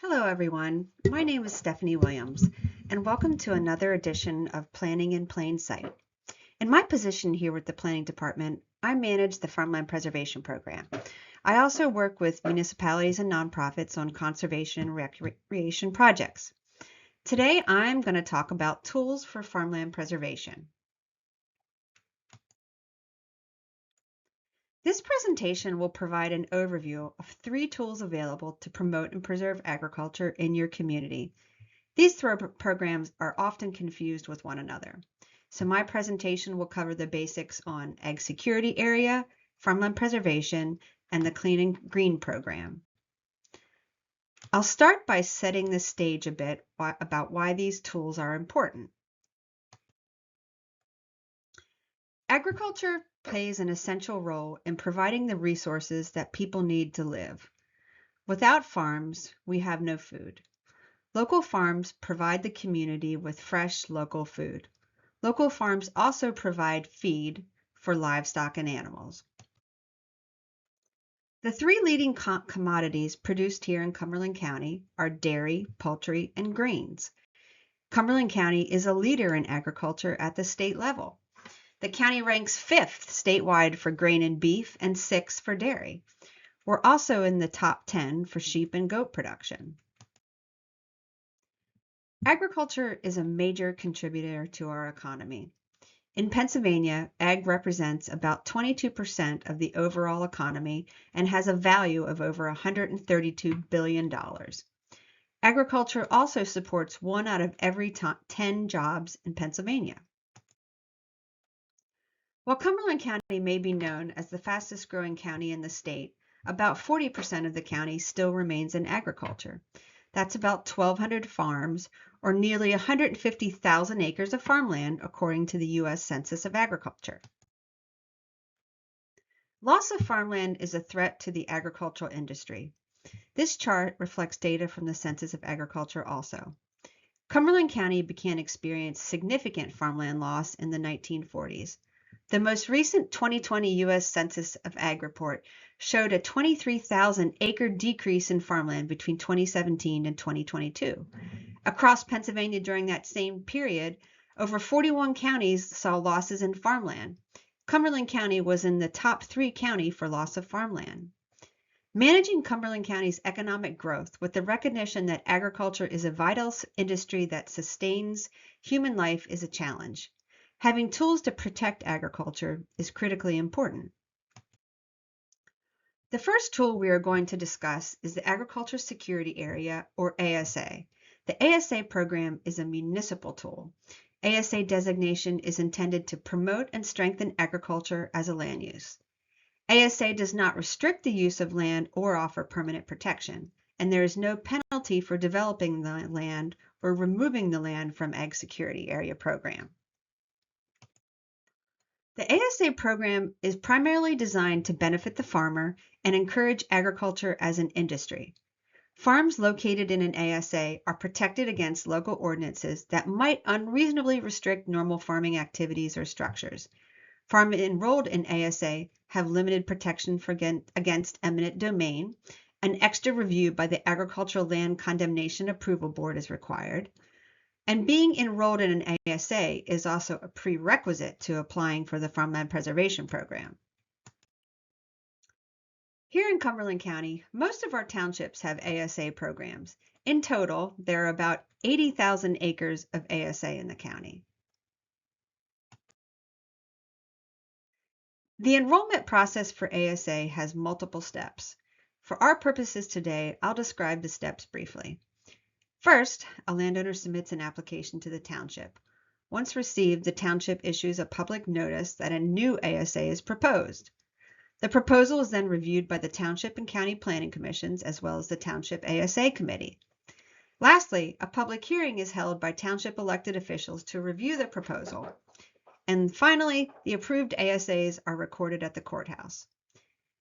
Hello, everyone. My name is Stephanie Williams, and welcome to another edition of Planning in Plain Sight. In my position here with the Planning Department, I manage the Farmland Preservation Program. I also work with municipalities and nonprofits on conservation and recreation projects. Today, I'm going to talk about tools for farmland preservation. This presentation will provide an overview of 3 tools available to promote and preserve agriculture in your community. These programs are often confused with one another. So my presentation will cover the basics on Ag Security Area, Farmland Preservation, and the Clean and Green program. I'll start by setting the stage a bit about why these tools are important. Agriculture plays an essential role in providing the resources that people need to live. Without farms, we have no food. Local farms provide the community with fresh local food. Local farms also provide feed for livestock and animals. The 3 leading commodities produced here in Cumberland County are dairy, poultry, and grains. Cumberland County is a leader in agriculture at the state level. The county ranks 5th statewide for grain and beef and 6th for dairy. We're also in the top 10 for sheep and goat production. Agriculture is a major contributor to our economy. In Pennsylvania, ag represents about 22% of the overall economy and has a value of over $132 billion. Agriculture also supports 1 out of every 10 jobs in Pennsylvania. While Cumberland County may be known as the fastest growing county in the state, about 40% of the county still remains in agriculture. That's about 1,200 farms, or nearly 150,000 acres of farmland, according to the U.S. Census of Agriculture. Loss of farmland is a threat to the agricultural industry. This chart reflects data from the Census of Agriculture also. Cumberland County began experience significant farmland loss in the 1940s. The most recent 2020 U.S. Census of Ag report showed a 23,000 acre decrease in farmland between 2017 and 2022. Across Pennsylvania during that same period, over 41 counties saw losses in farmland. Cumberland County was in the top 3 county for loss of farmland. Managing Cumberland County's economic growth with the recognition that agriculture is a vital industry that sustains human life is a challenge. Having tools to protect agriculture is critically important. The first tool we are going to discuss is the Agriculture Security Area, or ASA. The ASA program is a municipal tool. ASA designation is intended to promote and strengthen agriculture as a land use. ASA does not restrict the use of land or offer permanent protection, and there is no penalty for developing the land or removing the land from Ag Security Area program. The ASA program is primarily designed to benefit the farmer and encourage agriculture as an industry. Farms located in an ASA are protected against local ordinances that might unreasonably restrict normal farming activities or structures. Farms enrolled in ASA have limited protection against eminent domain. An extra review by the Agricultural Land Condemnation Approval Board is required. And being enrolled in an ASA is also a prerequisite to applying for the Farmland Preservation Program. Here in Cumberland County, most of our townships have ASA programs. In total, there are about 80,000 acres of ASA in the county. The enrollment process for ASA has multiple steps. For our purposes today, I'll describe the steps briefly. First, a landowner submits an application to the township. Once received, the township issues a public notice that a new ASA is proposed. The proposal is then reviewed by the Township and County Planning Commissions as well as the Township ASA Committee. Lastly, a public hearing is held by township elected officials to review the proposal. And finally, the approved ASAs are recorded at the courthouse.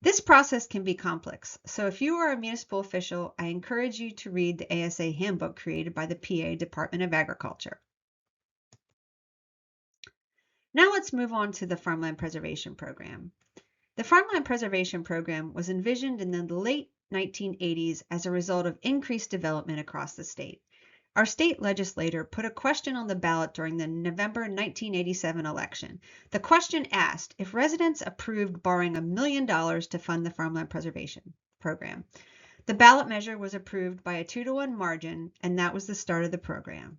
This process can be complex, so if you are a municipal official, I encourage you to read the ASA handbook created by the PA Department of Agriculture. Now let's move on to the Farmland Preservation Program. The Farmland Preservation Program was envisioned in the late 1980s as a result of increased development across the state. Our state legislature put a question on the ballot during the November 1987 election. The question asked if residents approved borrowing $1 million to fund the Farmland Preservation Program. The ballot measure was approved by a 2-to-1 margin, and that was the start of the program.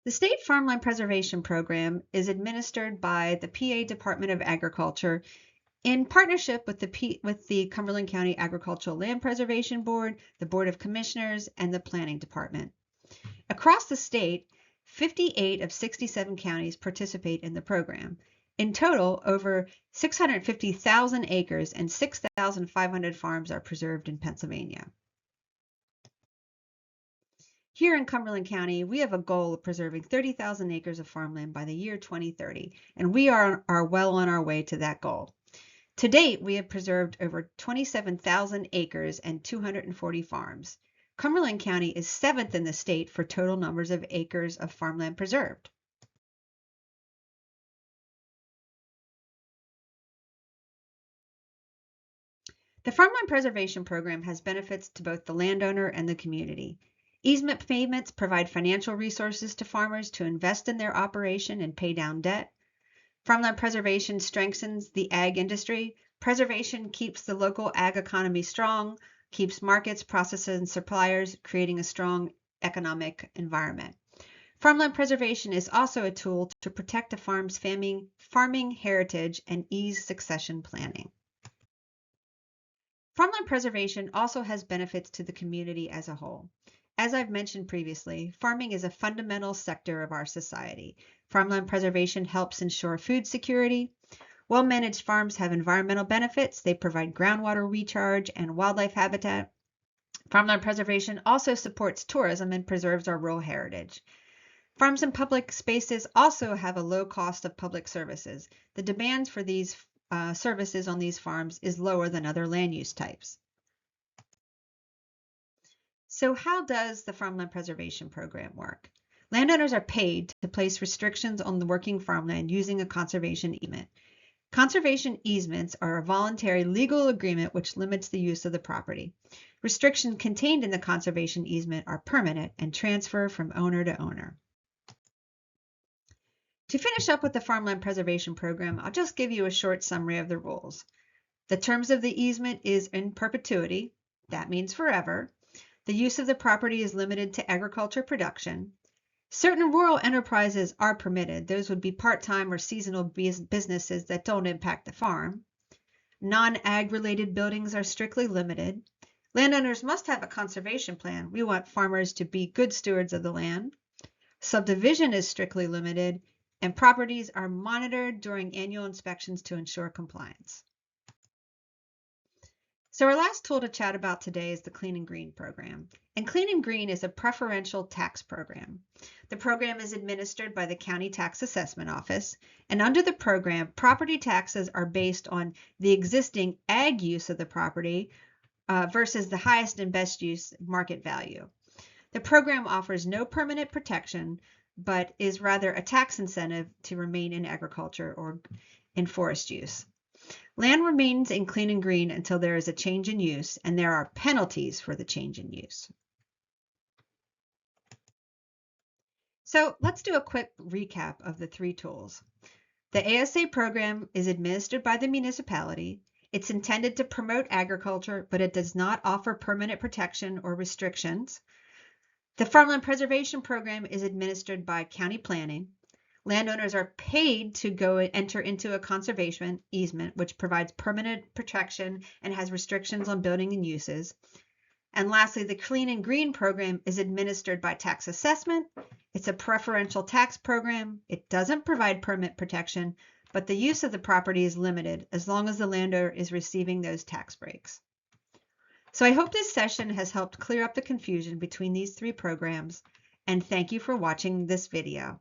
The State Farmland Preservation Program is administered by the PA Department of Agriculture in partnership with the Cumberland County Agricultural Land Preservation Board, the Board of Commissioners, and the Planning Department. Across the state, 58 of 67 counties participate in the program. In total, over 650,000 acres and 6,500 farms are preserved in Pennsylvania. Here in Cumberland County, we have a goal of preserving 30,000 acres of farmland by the year 2030, and we are well on our way to that goal. To date, we have preserved over 27,000 acres and 240 farms. Cumberland County is 7th in the state for total numbers of acres of farmland preserved. The Farmland Preservation Program has benefits to both the landowner and the community. Easement payments provide financial resources to farmers to invest in their operation and pay down debt. Farmland preservation strengthens the ag industry. Preservation keeps the local ag economy strong, keeps markets, processes, and suppliers, creating a strong economic environment. Farmland preservation is also a tool to protect a farm's farming heritage and ease succession planning. Farmland preservation also has benefits to the community as a whole. As I've mentioned previously, farming is a fundamental sector of our society. Farmland preservation helps ensure food security. Well-managed farms have environmental benefits. They provide groundwater recharge and wildlife habitat. Farmland preservation also supports tourism and preserves our rural heritage. Farms and public spaces also have a low cost of public services. The demands for these services on these farms is lower than other land use types. So how does the Farmland Preservation Program work? Landowners are paid to place restrictions on the working farmland using a conservation easement. Conservation easements are a voluntary legal agreement which limits the use of the property. Restrictions contained in the conservation easement are permanent and transfer from owner to owner. To finish up with the Farmland Preservation Program, I'll just give you a short summary of the rules. The terms of the easement is in perpetuity. That means forever. The use of the property is limited to agriculture production. Certain rural enterprises are permitted. Those would be part-time or seasonal businesses that don't impact the farm. Non-ag related buildings are strictly limited. Landowners must have a conservation plan. We want farmers to be good stewards of the land. Subdivision is strictly limited, and properties are monitored during annual inspections to ensure compliance. So our last tool to chat about today is the Clean and Green program. And Clean and Green is a preferential tax program. The program is administered by the County Tax Assessment Office. And under the program, property taxes are based on the existing ag use of the property versus the highest and best use market value. The program offers no permanent protection, but is rather a tax incentive to remain in agriculture or in forest use. Land remains in Clean and Green until there is a change in use, and there are penalties for the change in use. So let's do a quick recap of the three tools. The ASA program is administered by the municipality. It's intended to promote agriculture, but it does not offer permanent protection or restrictions. The Farmland Preservation Program is administered by county planning. Landowners are paid to go enter into a conservation easement, which provides permanent protection and has restrictions on building and uses. And lastly, the Clean and Green program is administered by tax assessment. It's a preferential tax program. It doesn't provide permanent protection, but the use of the property is limited as long as the landowner is receiving those tax breaks. So I hope this session has helped clear up the confusion between these three programs, and thank you for watching this video.